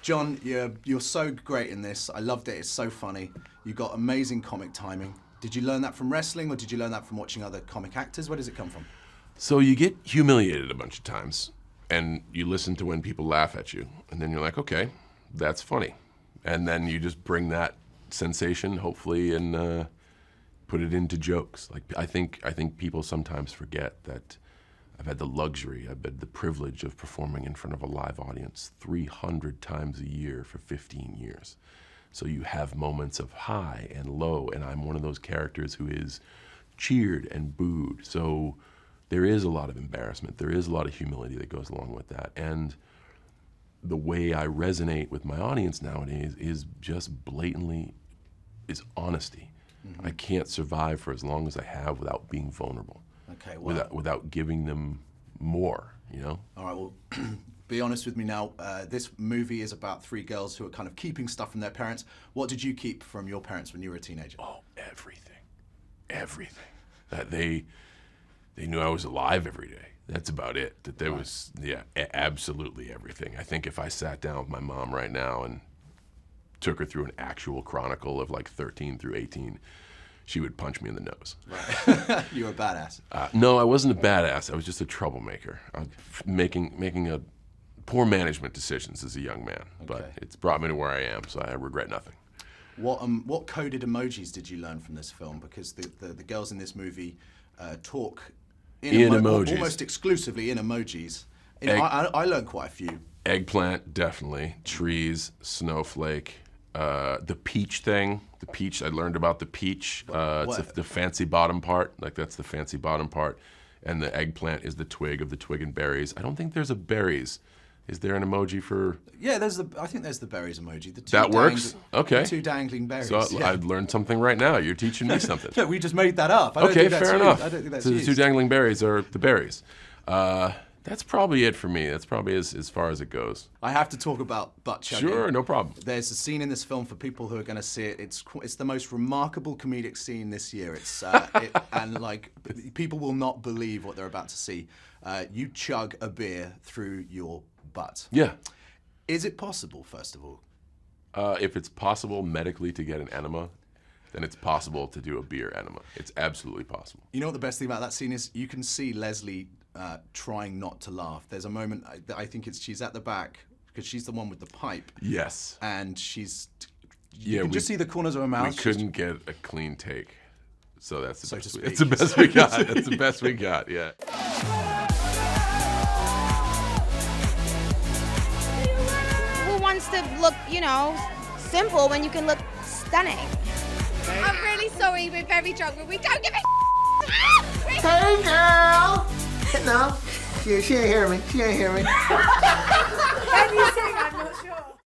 John, you're so great in this. I loved it. It's so funny. You got amazing comic timing. Did you learn that from wrestling, or did you learn that from watching other comic actors? Where does it come from? So you get humiliated a bunch of times, and you listen to when people laugh at you, and then you're like, okay, that's funny. And then you just bring that sensation, hopefully, and put it into jokes. Like I think people sometimes forget that I've had the luxury, I've had the privilege of performing in front of a live audience 300 times a year for 15 years. So you have moments of high and low, and I'm one of those characters who is cheered and booed. So there is a lot of embarrassment, there is a lot of humility that goes along with that. And the way I resonate with my audience nowadays is just blatantly, is honesty. I can't survive for as long as I have without being vulnerable. Okay, well, without giving them more, you know? All right, well, be honest with me now. This movie is about three girls who are kind of keeping stuff from their parents. What did you keep from your parents when you were a teenager? Oh, everything. Everything. That they knew I was alive every day. That's about it. That there was, yeah, absolutely everything. I think if I sat down with my mom right now and took her through an actual chronicle of like 13 through 18, she would punch me in the nose. Right. You were a badass. No, I wasn't a badass. I was just a troublemaker. Making a poor management decisions as a young man. Okay. But it's brought me to where I am, so I regret nothing. What coded emojis did you learn from this film? Because the girls in this movie talk in emojis. Almost exclusively in emojis. I learned quite a few. Eggplant, definitely. Trees, snowflake. The peach thing. The peach, I learned about the peach. It's the fancy bottom part. Like, that's the fancy bottom part. And the eggplant is the twig of the twig and berries. I don't think there's a berries. Is there an emoji for? Yeah, I think there's the berries emoji. The two that works? Okay. The two dangling berries. So I learned something right now. You're teaching me something. No, we just made that up. Okay, fair enough. I don't think that's so used. The two dangling berries are the berries. That's probably it for me. That's probably as far as it goes. I have to talk about butt-chugging. Sure, no problem. There's a scene in this film for people who are going to see it. It's the most remarkable comedic scene this year. And like, people will not believe what they're about to see. You chug a beer through your butt. Yeah. Is it possible, first of all? If it's possible medically to get an enema, then it's possible to do a beer enema. It's absolutely possible. You know what the best thing about that scene is? You can see Leslie trying not to laugh. There's a moment, I think she's at the back, because she's the one with the pipe. Yes. And you can just see the corners of her mouth. We couldn't get a clean take. So that's the best. It's the best we got. That's the best we got, yeah. Who wants to look, simple when you can look stunning? I'm really sorry, we're very drunk, but we don't give a Hey, girl! No, she ain't hear me. She ain't hear me. Can you sing? I'm not sure.